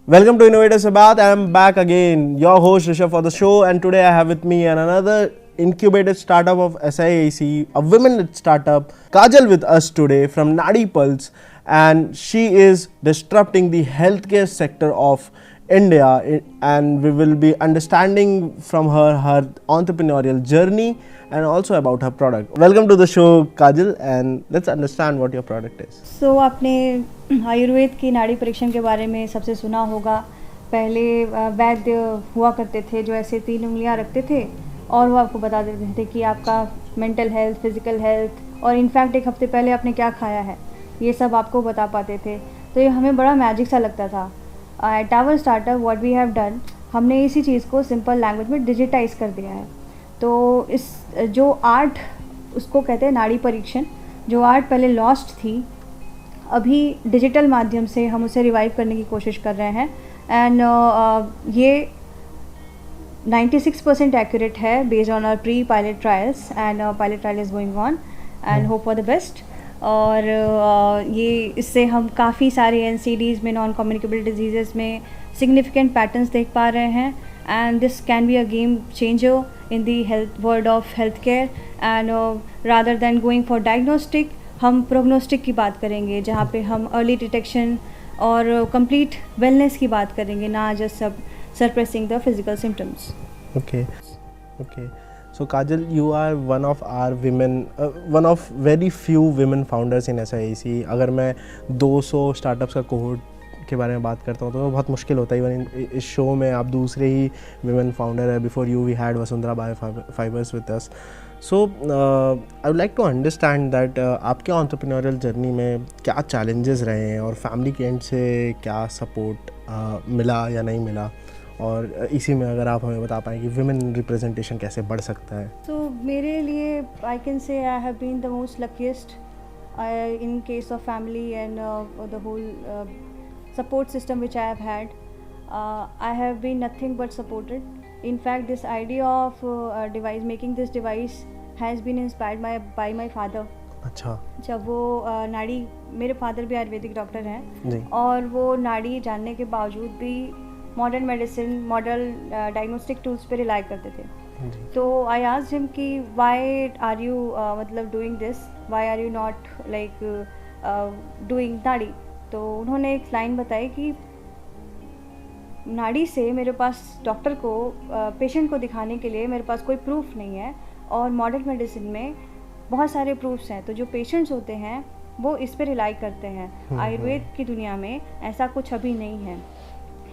Welcome to Innovator Sabath. I am back again, your host Rishabh for the show, and today I have with me another incubated startup of SIAC, a women startup, Kajal, with us today from Nadi Pulse, and she is disrupting the healthcare sector of India, and we will be understanding from her entrepreneurial journey and also about her product. Welcome to the show, Kajal, and let's understand what your product is. So आपने आयुर्वेद की नाड़ी परीक्षण के बारे में सबसे सुना होगा। पहले वैद्य हुआ करते थे जो ऐसे 3 उंगलियां रखते थे और वो आपको बता देते थे कि आपका मेंटल हेल्थ, फिजिकल हेल्थ और इनफैक्ट एक हफ्ते पहले आपने क्या खाया है, ये सब आपको बता पाते थे। तो ये हमें बड़ा मैजिक सा लगता था। At our startup what we have done, हमने इसी चीज़ को सिंपल लैंग्वेज में डिजिटाइज कर दिया है। तो इस जो आर्ट, उसको कहते हैं नाड़ी परीक्षण, जो आर्ट पहले लॉस्ट थी, अभी डिजिटल माध्यम से हम उसे रिवाइव करने की कोशिश कर रहे हैं। एंड ये 96% एक्यूरेट है based on our pre pilot trials, and pilot trial is going on and hope for the best. और ये इससे हम काफ़ी सारे NCDs में, नॉन कम्युनिकेबल डिजीज़ में सिग्निफिकेंट पैटर्न्स देख पा रहे हैं। And this can be a game changer in the health world of health care. And rather than going for diagnostic, हम प्रोग्नोस्टिक की बात करेंगे, जहाँ पे हम अर्ली डिटेक्शन और कंप्लीट वेलनेस की बात करेंगे, ना just suppressing the physical symptoms. Okay. So Kajal, you are one of our women, one of very few women founders in SIAC. अगर मैं 200 स्टार्टअप्स का कोहोर्ट के बारे में बात करता हूँ तो बहुत मुश्किल होता है। इवन इस शो में आप दूसरे ही women founder है। Before you we had Vasundhara Biofibers with us. So I would like to understand that आपके entrepreneurial journey में क्या challenges रहे हैं और फैमिली के एंड से क्या सपोर्ट मिला या नहीं मिला, और इसी में अगर आप हमें बता पाएँ कि विमेन रिप्रेजेंटेशन कैसे बढ़ सकता है। तो मेरे लिए I can say I have been the most luckiest in case of family and the whole support system which I have had. I have been nothing but supported. In fact this idea of device, making this device has been inspired by my father. अच्छा। जब वो नाड़ी, मेरे father भी Ayurvedic doctor हैं और वो नाड़ी जानने के बावजूद भी modern medicine, modern diagnostic tools पे रिलाई करते थे। तो आई आस्क्ड हिम कि व्हाई आर यू मतलब doing this, why are you not like doing nadi. तो उन्होंने एक लाइन बताई कि नाड़ी से मेरे पास डॉक्टर को पेशेंट को दिखाने के लिए मेरे पास कोई प्रूफ नहीं है, और मॉडर्न मेडिसिन में बहुत सारे प्रूफ्स हैं। तो जो पेशेंट्स होते हैं वो इस पे रिलाई करते हैं। आयुर्वेद की दुनिया में ऐसा कुछ अभी नहीं है।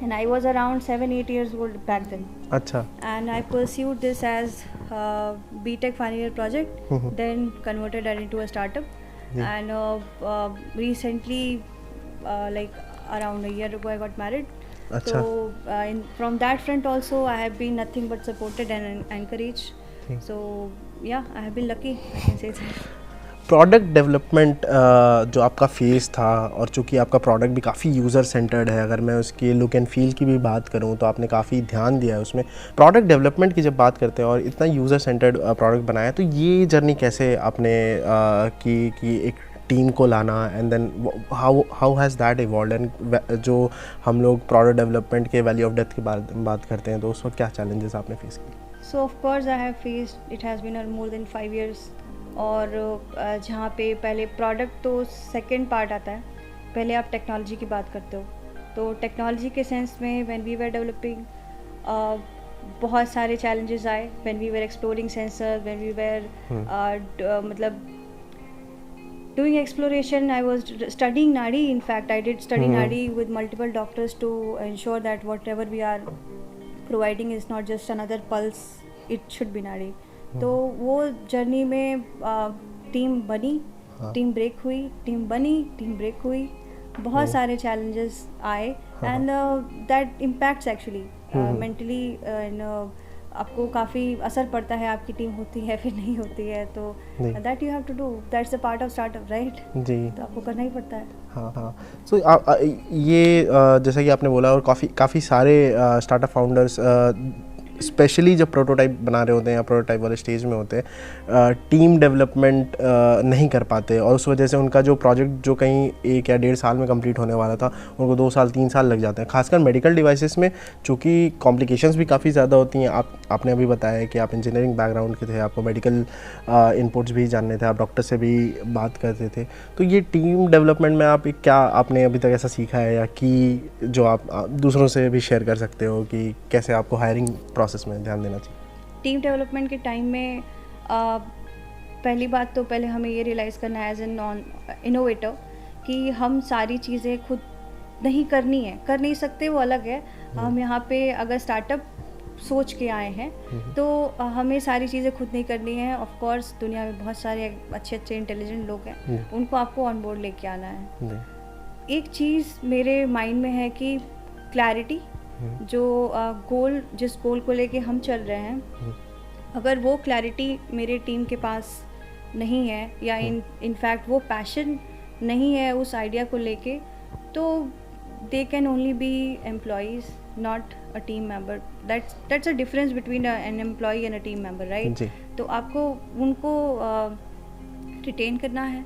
And I was around 7-8 years old back then. अच्छा. And I pursued this as BTech final year project, then converted it into a startup. And recently, like around a year ago, I got married. अच्छा. So from that front also, I have been nothing but supported and encouraged. So yeah, I have been lucky, I can say that. Product development जो आपका phase था, और चूँकि आपका product भी काफ़ी user centred है, अगर मैं उसकी लुक एंड फील की भी बात करूँ तो आपने काफ़ी ध्यान दिया है उसमें। प्रोडक्ट डेवलपमेंट की जब बात करते हैं और इतना यूज़र सेंटर्ड प्रोडक्ट बनाया, तो ये जर्नी कैसे आपने कि एक टीम को लाना, and then how has that evolved, एंड जो हम लोग प्रोडक्ट डेवलपमेंट के वैल्यू ऑफ डेथ की बात करते हैं तो उस वक्त क्या चैलेंजेस आपने फेस किए? So of course I have faced, it has been more than 5 years. और जहाँ पे पहले प्रोडक्ट तो सेकंड पार्ट आता है, पहले आप टेक्नोलॉजी की बात करते हो। तो टेक्नोलॉजी के सेंस में व्हेन वी वर डेवलपिंग बहुत सारे चैलेंजेस आए। When we were exploring sensor, when we were मतलब doing exploration, I was studying Nadi. In fact, I did study Nadi with multiple doctors to ensure that whatever we are providing is not just another pulse, it should be Nadi. तो वो journey में team बनी, team break हुई, team बनी, team break हुई, बहुत सारे challenges आए, and that impacts actually mentally, and आपको काफ़ी असर पड़ता है। आपकी टीम होती है फिर नहीं होती है, तो that you have to do, that's the part of startup, right जी। तो आपको करना ही पड़ता है। हाँ। सो ये जैसा कि आपने बोला, और काफ़ी सारे स्टार्टअप फाउंडर्स स्पेशली जब प्रोटोटाइप बना रहे होते हैं या प्रोटोटाइप वाले स्टेज में होते हैं, टीम डेवलपमेंट नहीं कर पाते और उस वजह से उनका जो प्रोजेक्ट जो कहीं 1 या 1.5 साल में कंप्लीट होने वाला था उनको 2 साल 3 साल लग जाते हैं। खासकर मेडिकल डिवाइसेस में, चूँकि कॉम्प्लिकेशंस भी काफ़ी ज़्यादा होती हैं। आपने अभी बताया कि आप इंजीनियरिंग बैकग्राउंड के थे, आपको मेडिकल इनपुट्स भी जानने थे, आप डॉक्टर से भी बात करते थे। तो ये टीम डेवलपमेंट में आप क्या आपने अभी तक ऐसा सीखा है या कि जो आप दूसरों से भी शेयर कर सकते हो कि कैसे आपको हायरिंग प्रोसेस में ध्यान देना चाहिए? टीम डेवलपमेंट के टाइम में पहली बात तो पहले हमें ये रियलाइज़ करना है एज एन नॉन इनोवेटर कि हम सारी चीज़ें खुद नहीं करनी है, कर नहीं सकते वो अलग है। हम यहाँ पे अगर स्टार्टअप सोच के आए हैं तो हमें सारी चीज़ें खुद नहीं करनी है। ऑफ कोर्स दुनिया में बहुत सारे अच्छे अच्छे इंटेलिजेंट लोग हैं, उनको आपको ऑन बोर्ड लेके आना है। एक चीज़ मेरे माइंड में है कि क्लैरिटी, जो गोल, जिस गोल को लेके हम चल रहे हैं, अगर वो क्लैरिटी मेरे टीम के पास नहीं है या इनफैक्ट वो पैशन नहीं है उस आइडिया को लेके, तो they can only be employees, not a team member. That's a difference between an employee and a team member, right? तो आपको उनको रिटेन करना है,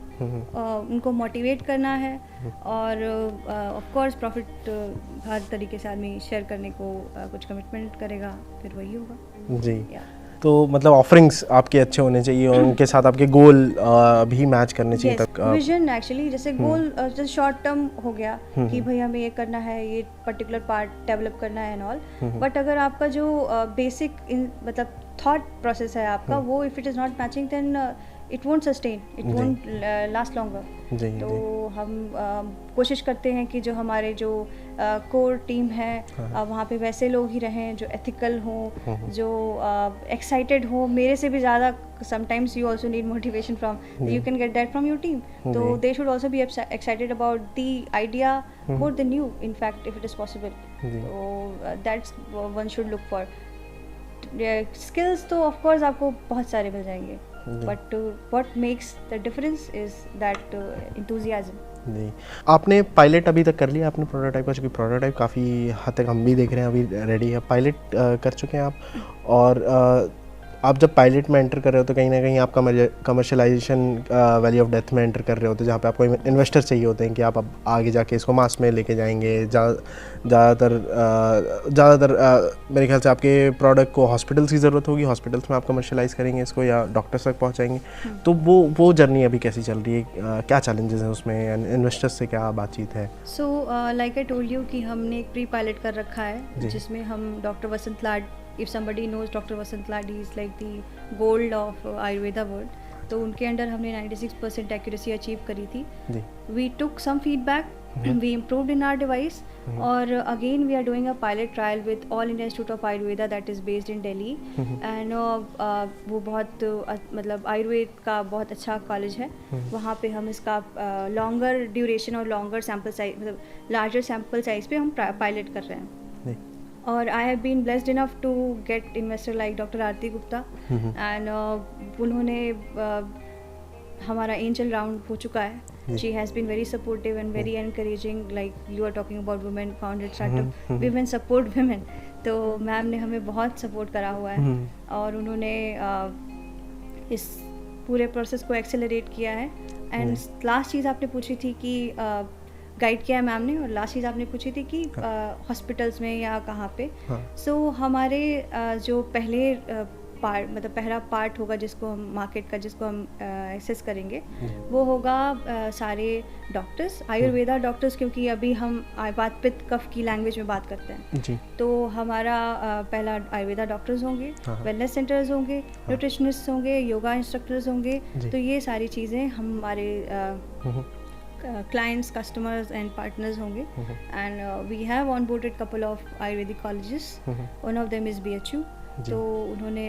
उनको मोटिवेट करना है और ऑफ कोर्स प्रॉफिट हर तरीके से आदमी शेयर करने को कुछ कमिटमेंट करेगा, फिर वही होगा जी। तो मतलब ऑफरिंग्स आपके अच्छे होने चाहिए और उनके साथ आपके गोल भी मैच करने चाहिए। तक विजन एक्चुअली, जैसे गोल जैसे शॉर्ट टर्म हो गया कि भाई हमें ये करना है, ये पर्टिकुलर पार्ट डेवलप करना है एंड ऑल, बट अगर आपका जो बेसिक मतलब थॉट प्रोसेस है आपका, वो if it is not matching then it won't sustain, it won't last longer. तो हम कोशिश करते हैं कि जो हमारे जो कोर टीम है वहाँ पे वैसे लोग ही रहें जो एथिकल हों, जो एक्साइटेड हो मेरे से भी ज़्यादा। Sometimes you also need motivation from, you can get that from your team, तो they should also be excited about the idea more than you, in fact if it is possible. तो that's one should look for. Skills तो of course आपको बहुत सारे मिल जाएंगे, but what makes the difference is that enthusiasm. जी, आपने pilot अभी तक कर लिया आपने प्रोटोटाइप का? चूँकि प्रोटोटाइप काफ़ी हद तक हम भी देख रहे हैं अभी रेडी है, पायलट कर चुके हैं आप। और आप जब पायलट में एंटर कर रहे हो तो कहीं ना कहीं आप कमर्शलाइजेशन वैली ऑफ डेथ में एंटर कर रहे होते हैं, जहाँ पे आपको इन्वेस्टर चाहिए होते हैं कि आप अब आगे जाके इसको मास में लेके जाएंगे। ज़्यादातर मेरे ख्याल से आपके प्रोडक्ट को हॉस्पिटल्स की ज़रूरत होगी, हॉस्पिटल्स में आप कमर्शलाइज करेंगे इसको या डॉक्टर्स तक पहुँचाएंगे। तो वो जर्नी अभी कैसी चल रही है, क्या चैलेंजेस हैं उसमें, इन्वेस्टर्स से क्या बातचीत है? So like I told you कि हमने एक प्री पायलट कर रखा है जिसमें हम doctor Vasant Lad, if somebody knows Dr. Vasant Lad, he is like the gold of Ayurveda world, तो उनके अंडर हमने 96% एक्यूरेसी अचीव करी थी। We took some feedback, we improved in our device, और again we are doing a pilot trial with All India Institute of Ayurveda that is based in Delhi, and वो बहुत मतलब आयुर्वेद का बहुत अच्छा कॉलेज है। वहाँ पे हम इसका लॉन्गर ड्यूरेशन और लॉन्गर सैम्पल साइज, मतलब लार्जर सैम्पल साइज पे हम पायलट कर रहे हैं। और I have been blessed enough to get investor like doctor Aarti Gupta, and उन्होंने हमारा एंजल राउंड हो चुका है। She has been very supportive and very encouraging, like you are talking about women founded startup, women support women, तो ma'am ने हमें बहुत support करा हुआ है और उन्होंने इस पूरे प्रोसेस को एक्सेलरेट किया है। एंड लास्ट चीज़ आपने पूछी थी कि गाइड किया है मैम ने, और लास्ट चीज़ आपने पूछी थी कि हॉस्पिटल्स में या कहाँ पे। सो हमारे जो पहले पार्ट, मतलब पहला पार्ट होगा जिसको हम मार्केट का, जिसको हम एक्सेस करेंगे, वो होगा सारे डॉक्टर्स, आयुर्वेदा डॉक्टर्स, क्योंकि अभी हम वात पित्त कफ की लैंग्वेज में बात करते हैं जी। तो हमारा पहला आयुर्वेदा डॉक्टर्स होंगे, वेलनेस सेंटर्स होंगे, न्यूट्रिशनिस्ट होंगे, योगा इंस्ट्रक्टर्स होंगे। तो ये सारी चीज़ें हमारे clients, customers and partners होंगे। and we have onboarded couple of Ayurvedic colleges, one of them is BHU, तो उन्होंने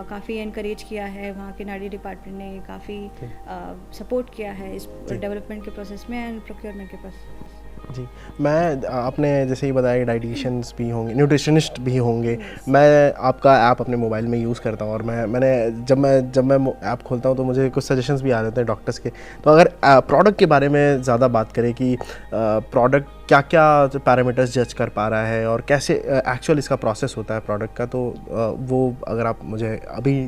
काफ़ी इनकरेज किया है, वहाँ के नाड़ी डिपार्टमेंट ने काफ़ी सपोर्ट किया है इस डेवलपमेंट के प्रोसेस में एंड प्रोक्योरमेंट के प्रोसेस। जी, मैं आपने जैसे ही बताया कि डाइटिशियंस भी होंगे, न्यूट्रिशनिस्ट भी होंगे। मैं आपका ऐप अपने मोबाइल में यूज़ करता हूँ और जब मैं ऐप खोलता हूँ तो मुझे कुछ सजेशंस भी आ जाते हैं डॉक्टर्स के। तो अगर प्रोडक्ट के बारे में ज़्यादा बात करें कि प्रोडक्ट क्या क्या पैरामीटर्स जज कर पा रहा है और कैसे एक्चुअल इसका प्रोसेस होता है प्रोडक्ट का, तो वो अगर आप मुझे अभी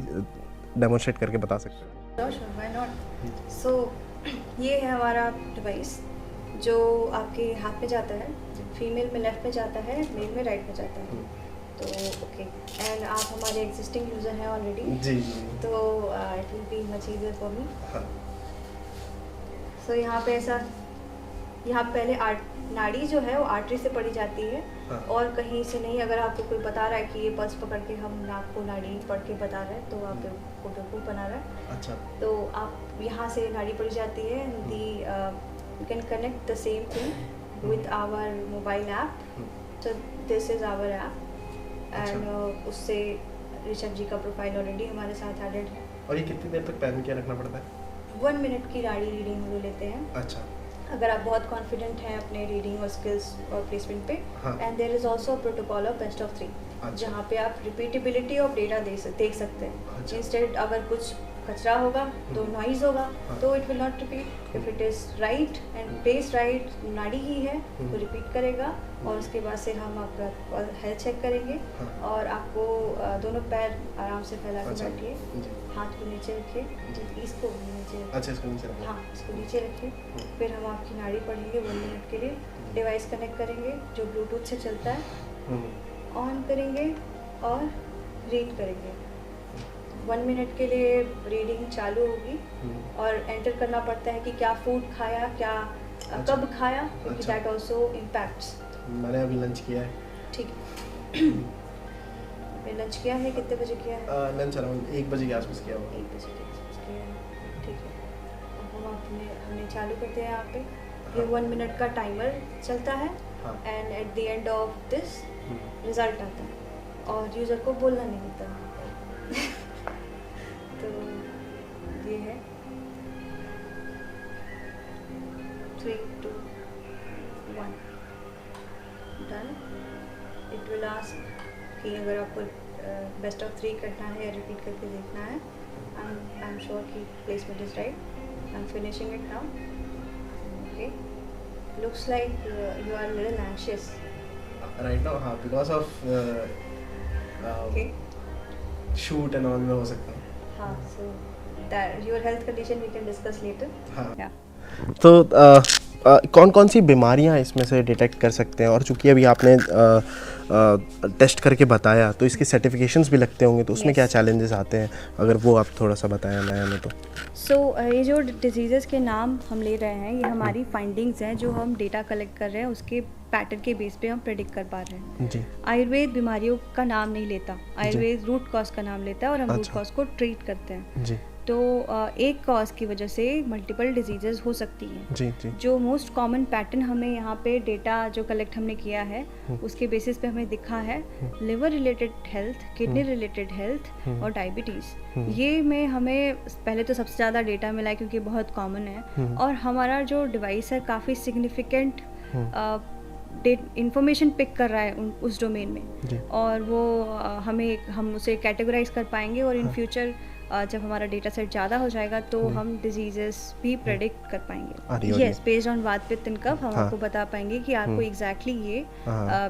डेमोन्स्ट्रेट करके बता सकते हैं। Sure, why not. सो ये है हमारा डिवाइस जो आपके हाथ में जाता है, फीमेल में लेफ्ट में जाता है, मेल में राइट में जाता है। तो ओके, एंड आप हमारे एग्जिस्टिंग यूज़र हैं ऑलरेडी, जी तो it will be much easier for me. हाँ। सो यहाँ पे ऐसा, यहाँ पहले नाड़ी जो है वो आर्टरी से पड़ी जाती है। हाँ। और कहीं से नहीं। अगर आपको कोई बता रहा है कि ये पल्स पकड़ के हम नाक को नाड़ी पढ़ के बता रहे हैं, तो आप बेवकूफ़ बना रहा है। अच्छा। तो आप यहाँ से नाड़ी पड़ी जाती है, दी you can connect the same thing with our mobile app. So this is our app and उससे ऋषभ जी का प्रोफाइल ऑलरेडी हमारे साथ एडेड है। और ये कितनी देर तक पहन के रखना पड़ता है? 1 मिनट की नाड़ी रीडिंग हम लेते हैं। अच्छा। अगर आप बहुत कॉन्फिडेंट हैं अपने रीडिंग और स्किल्स और प्लेसमेंट पे, and there is also protocol of best of 3, जहाँ पे आप रिपीटेबिलिटी ऑफ डेटा देख सकते हैं। इंस्टेड अगर कुछ कचरा होगा तो नॉइज होगा, तो it will not repeat. If it is right and place right, नाड़ी ही है तो रिपीट करेगा। और उसके बाद से हम आपका हेल्थ चेक करेंगे और आपको दोनों पैर आराम से फैला के बैठिए, हाथ को नीचे रखिए, इसको नीचे, अच्छा इसको नीचे रखिए, हाँ इसको नीचे रखिए। फिर हम आपकी नाड़ी पढ़ेंगे 1 मिनट के लिए, डिवाइस कनेक्ट करेंगे जो ब्लूटूथ से चलता है, ऑन करेंगे और रीड करेंगे। 1 मिनट के लिए रीडिंग चालू होगी और एंटर करना पड़ता है कि क्या फूड खाया, क्या कब खाया, क्योंकि दैट आल्सो इम्पैक्ट्स। मैंने अभी लंच किया है। ठीक है। मैंने लंच किया है, कितने बजे किया है? लंच अराउंड 1 बजे के आसपास किया होगा। 1 बजे के आसपास किया है, ठीक है। अब हम हमने चालू करते हैं यहाँ पे। ये 1 मिनट का टाइमर चलता है and at the end of this result आता है और यूज़र को बोलना नहीं होता। तो ये है 3, 2, 1 डन। इट विल आस्क कि अगर आपको बेस्ट ऑफ 3 करना है या रिपीट करके देखना है। आई एम श्योर कि placement is right. I am finishing it now. Okay, looks like you are a little anxious right now, हाँ, because of okay shoot and all में हो सकता है। हाँ, so that your health condition we can discuss later। हाँ। yeah। तो कौन कौन सी बीमारियां इसमें से डिटेक्ट कर सकते हैं, और चूंकि अभी आपने टेस्ट करके बताया तो इसके सर्टिफिकेशंस भी लगते होंगे, तो उसमें Yes। क्या चैलेंजेस आते हैं, अगर वो आप थोड़ा सा बताएं नया में तो। सो ये जो डिजीज़ेस के नाम हम ले रहे हैं, ये हमारी फाइंडिंग्स हैं जो हम डेटा कलेक्ट कर रहे हैं, उसके पैटर्न के बेस पे हम प्रेडिक्ट कर पा रहे हैं। जी। आयुर्वेद बीमारियों का नाम नहीं लेता, आयुर्वेद रूट कॉज का नाम लेता है और हम रूट अच्छा। कॉज को ट्रीट करते हैं। जी तो एक कॉज की वजह से मल्टीपल डिजीजेज हो सकती हैं। जी जी। जो मोस्ट कॉमन पैटर्न हमें यहाँ पे डेटा जो कलेक्ट हमने किया है उसके बेसिस पे हमें दिखा है, liver related health, kidney related health और डायबिटीज़। ये में हमें पहले तो सबसे ज़्यादा डेटा मिला है क्योंकि बहुत कॉमन है, और हमारा जो डिवाइस है काफ़ी सिग्निफिकेंट इंफॉर्मेशन पिक कर रहा है उस डोमेन में, और वो हम उसे कैटेगराइज कर पाएंगे, और इन फ्यूचर जब हमारा डेटा सेट ज़्यादा हो जाएगा तो हम डिजीजेस भी प्रेडिक्ट कर पाएंगे। यस, बेस्ड ऑन वात पित्त एंड कफ हम आपको बता पाएंगे कि आपको एग्जैक्टली ये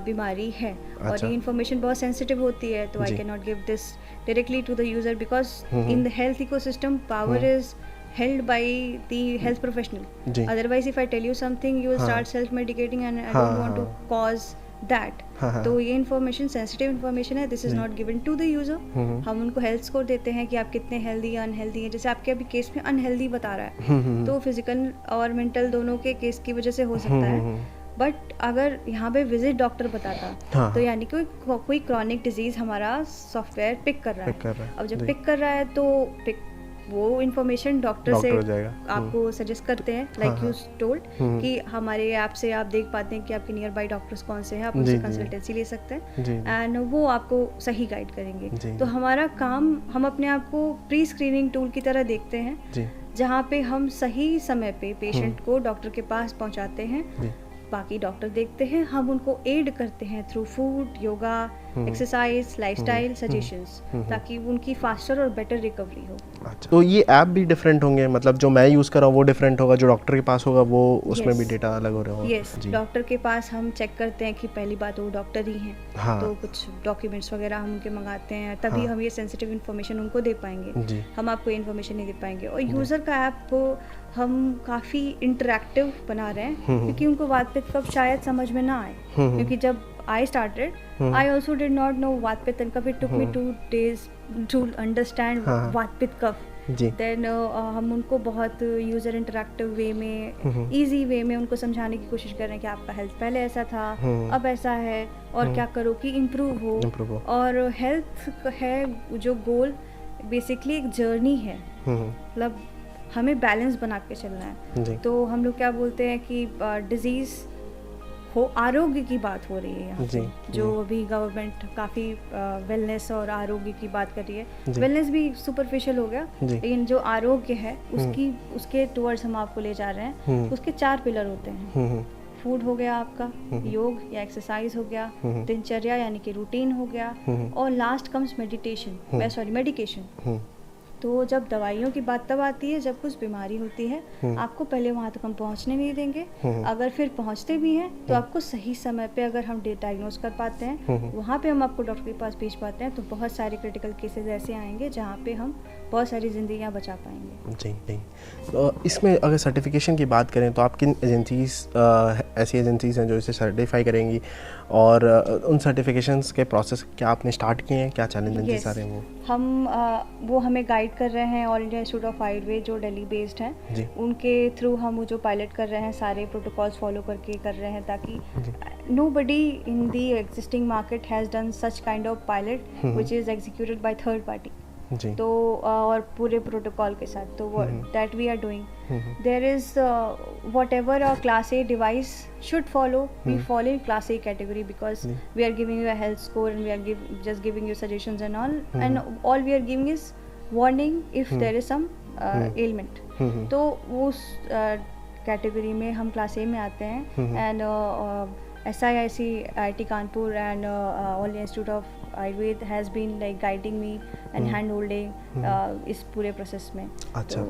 बीमारी है। और ये इन्फॉर्मेशन बहुत सेंसिटिव होती है, तो I can not give this directly to the user because in the health ecosystem power is held by the health professional। Otherwise if I tell you something you will start self medicating and I don't want to cause that। तो ये information sensitive information है, this is not given to the user. हम उनको health score देते हैं कि आप कितने हेल्दी या अनहेल्दी हैं। जैसे आपके अभी केस में अनहेल्दी बता रहा है, तो फिजिकल और मेंटल दोनों के केस की वजह से हो सकता है। बट अगर यहाँ पे विजिट डॉक्टर बताता तो यानी कि कोई क्रॉनिक डिजीज हमारा सॉफ्टवेयर पिक कर रहा है। अब जब पिक कर रहा है तो वो इन्फॉर्मेशन डॉक्टर से आपको सजेस्ट करते हैं, लाइक यू टोल्ड कि हमारे ऐप से आप देख पाते हैं कि आपके नियर बाई डॉक्टर्स कौन से हैं, आप उनसे कंसल्टेंसी ले सकते हैं एंड वो आपको सही गाइड करेंगे। तो हमारा काम, हम अपने आप को प्री स्क्रीनिंग टूल की तरह देखते हैं, जहाँ पे हम सही समय पे पेशेंट को डॉक्टर के पास पहुँचाते हैं, बाकी डॉक्टर देखते हैं, हम उनको एड करते हैं through food, yoga, exercise, lifestyle suggestions, ताकि उनकी फास्टर और बेटर रिकवरी हो। अच्छा, तो ये ऐप भी डिफरेंट होंगे, मतलब जो मैं यूज़ कर रहा हूँ वो डिफरेंट होगा, जो डॉक्टर के पास होगा वो उसमें भी डेटा अलग हो रहा होगा? यस, डॉक्टर के पास हम चेक करते हैं कि पहली बात वो डॉक्टर ही हैं, हाँ। तो कुछ डॉक्यूमेंट्स वगैरह हम उनके मंगाते हैं, तभी हम ये सेंसिटिव इन्फॉर्मेशन उनको दे पाएंगे। हम आपको इन्फॉर्मेशन नहीं दे पाएंगे। और यूज़र का ऐप हम काफ़ी इंटरेक्टिव बना रहे हैं, क्योंकि उनको वातपित्त कफ शायद समझ में ना आए, क्योंकि जब I started, I also did not know Vatpitt and Kaph. It took me 2 days to understand Vatpitt Kaph. Then हम उनको बहुत यूज़र इंटरेक्टिव वे में, इजी वे में उनको समझाने की कोशिश कर रहे हैं कि आपका हेल्थ पहले ऐसा था, अब ऐसा है, और क्या करो कि इम्प्रूव हो। और हेल्थ है जो गोल बेसिकली एक जर्नी है, मतलब हमें बैलेंस बना के चलना है। तो हम लोग क्या बोलते हैं कि डिजीज़ हो, आरोग्य की बात हो रही है यहाँ पे, जो अभी गवर्नमेंट काफ़ी वेलनेस और आरोग्य की बात कर रही है। वेलनेस भी सुपरफिशियल हो गया, लेकिन जो आरोग्य है उसके टुवर्ड्स हम आपको ले जा रहे हैं। उसके 4 पिलर होते हैं। फूड हो गया आपका, योग या एक्सरसाइज हो गया, दिनचर्या यानी कि रूटीन हो गया, और लास्ट कम्स मेडिकेशन। तो जब दवाइयों की बात तब आती है जब कुछ बीमारी होती है, आपको पहले वहाँ तक हम पहुँचने नहीं देंगे। अगर फिर पहुँचते भी हैं तो आपको सही समय पे अगर हम डायग्नोज कर पाते हैं, वहाँ पे हम आपको डॉक्टर के पास भेज पाते हैं, तो बहुत सारे क्रिटिकल केसेस ऐसे आएंगे जहाँ पे हम बहुत सारी ज़िंदगियाँ बचा पाएंगे। जी। तो इसमें अगर सर्टिफिकेशन की बात करें तो आप किन ऐसी एजेंसीज हैं जो इसे सर्टिफाई करेंगी, और उन सर्टिफिकेशंस के प्रोसेस क्या आपने स्टार्ट किए हैं, क्या चैलेंजेस आ रहे हैं वो हमें गाइड कर रहे हैं। All India institute of Ayurveda जो दिल्ली बेस्ड हैं, उनके थ्रू हम वो जो पायलट कर रहे हैं सारे प्रोटोकॉल्स फॉलो करके कर रहे हैं, ताकि nobody in the existing market has done such kind of pilot which is executed by third party. तो और पूरे प्रोटोकॉल के साथ, तो that we are doing. There is whatever a class A device should follow, we follow in class A category, because we are giving you a health score and we are just giving you suggestions and all we are giving is warning if there is some ailment. तो उस category में हम class A में आते हैं। And SIIC, IIT Kanpur and All India Institute of Ayurved has been like guiding me and hand holding इस पूरे process में। अच्छा,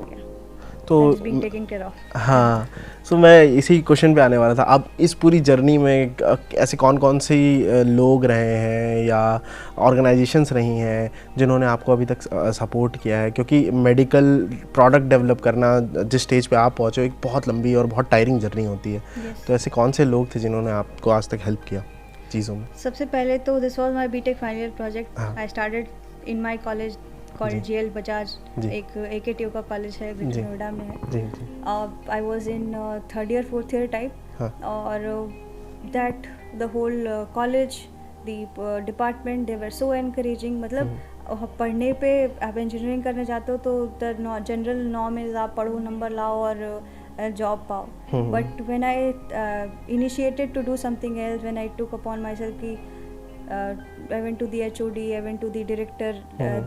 तो being taken care of। हाँ, सो मैं इसी क्वेश्चन पे आने वाला था। अब इस पूरी जर्नी में ऐसे कौन कौन से लोग रहे हैं या ऑर्गेनाइजेशंस रही हैं जिन्होंने आपको अभी तक सपोर्ट किया है, क्योंकि मेडिकल प्रोडक्ट डेवलप करना जिस स्टेज पे आप पहुँचे, एक बहुत लंबी और बहुत टायरिंग जर्नी होती है। तो ऐसे कौन से लोग थे जिन्होंने आपको आज तक हेल्प किया चीज़ों में? सबसे पहले तो this was my BTech final year project. I started in my college called JL Bajaj, एक AKTU का कॉलेज है, ग्रेटर नोएडा में है। I was in 3rd year 4th year type, और that the whole college, the department, they were so encouraging. मतलब पढ़ने पे, आप इंजीनियरिंग करने जाते हो तो द जनरल नॉर्म इज आप पढ़ो, नंबर लाओ और जॉब पाओ। But when I initiated to do something else, when I took upon myself कि I went to the HOD, I went to the director,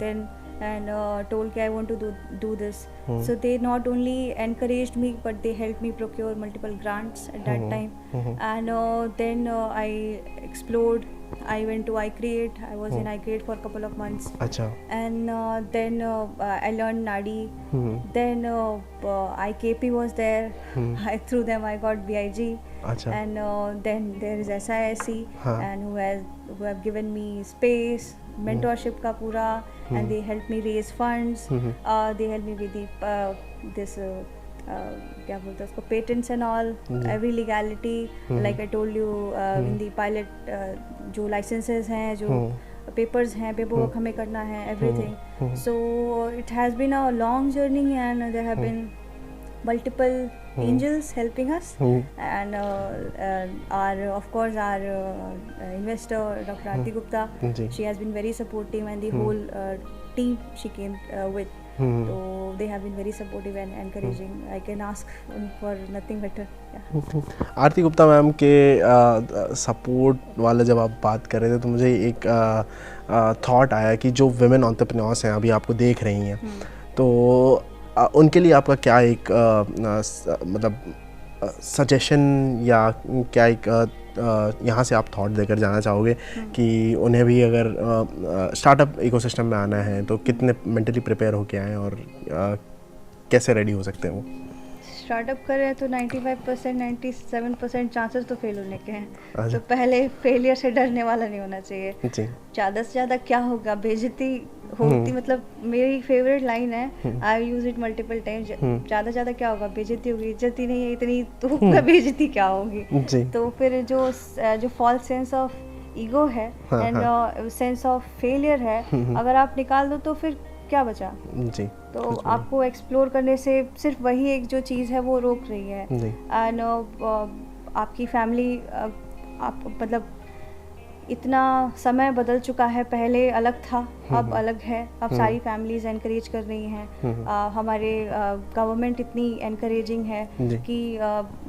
then and told that I want to do this. So they not only encouraged me, but they helped me procure multiple grants at that time. And then I explored. I went to iCreate. I was in iCreate for a couple of months. Achha. And then I learned Nadi. Then IKP was there. Through them I got BIG. Achha. And then there is SIIC, and who have given me space, mentorship का पूरा, and they helped me raise funds. They helped me with the this क्या बोलते हैं उसको, patents and all, every legality, like I told you in the pilot, जो licenses हैं, जो papers हैं, paperwork हमें करना है, everything. So it has been a long journey, and there have been multiple angels helping us, and our of course our investor Dr. Aarti Gupta, she has been very supportive, and the whole team she came with. So they have been very supportive and encouraging. I can ask for nothing better. Aarti Gupta ma'am के support वाला जब आप बात कर रहे थे तो मुझे एक थॉट आया कि जो वुमेन एंटरप्रेन्योर्स हैं अभी आपको देख रही हैं, तो उनके लिए आपका क्या एक मतलब सजेशन या क्या एक यहाँ से आप थॉट देकर जाना चाहोगे कि उन्हें भी अगर स्टार्टअप इकोसिस्टम में आना है तो कितने मेंटली प्रिपेयर होके आएँ और कैसे रेडी हो सकते हैं वो? स्टार्टअप कर रहे हैं तो 95% 97% चांसेस तो फेल होने के हैं, अच्छा। तो पहले फेलियर से डरने वाला नहीं होना चाहिए। जी। ज़्यादा से ज़्यादा क्या होगा, बेइज्जती होती, मतलब मेरी फेवरेट लाइन है, आई यूज इट मल्टीपल टाइम्स, ज़्यादा से ज़्यादा क्या होगा, बेइज्जती होगी, इज्जत ही नहीं है इतनी तो बेइज्जती क्या होगी। जी। तो फिर जो फॉल्स सेंस ऑफ ईगो है एंड सेंस ऑफ फेलियर है, अगर आप निकाल दो तो फिर क्या बचा? जी। तो आपको एक्सप्लोर करने से सिर्फ वही एक जो चीज़ है वो रोक रही है। जी। एंड आपकी फैमिली, आप मतलब इतना समय बदल चुका है, पहले अलग था, अब अलग है, अब सारी फैमिलीज एनकरेज कर रही हैं। हमारे गवर्नमेंट इतनी एनकरेजिंग है जी। कि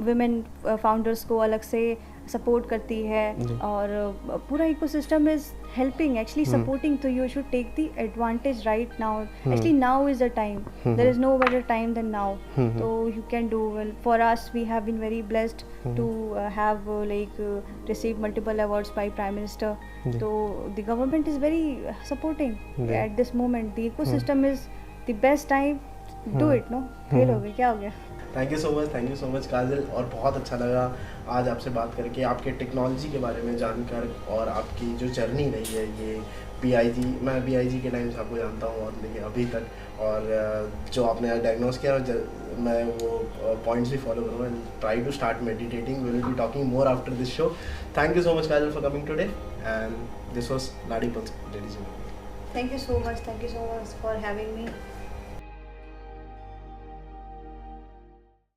विमेन फाउंडर्स को अलग से सपोर्ट करती है, और पूरा ecosystem is helping, actually supporting, so you should take the advantage right now. Actually now is the time, there is no better time than now. So you can do well. For us, we have been very blessed to have received multiple awards by Prime Minister. So the government is very supporting at this moment. The ecosystem is the best time, do it, no? Fail हो गए, क्या हो गया? Thank you so much काजल, और बहुत अच्छा लगा आज आपसे बात करके, आपके टेक्नोलॉजी के बारे में जानकर, और आपकी जो जर्नी रही है ये BIG, मैं BIG के टाइम से आपको जानता हूँ और लेकिन अभी तक, और जो आपने डायग्नोस किया मैं वो पॉइंट्स भी फॉलो करूँगा and try to start meditating. We will be talking more after this show. Thank you so much Kajal for coming today and this was lady pulse, ladies and gentleman. Thank you so much for having me.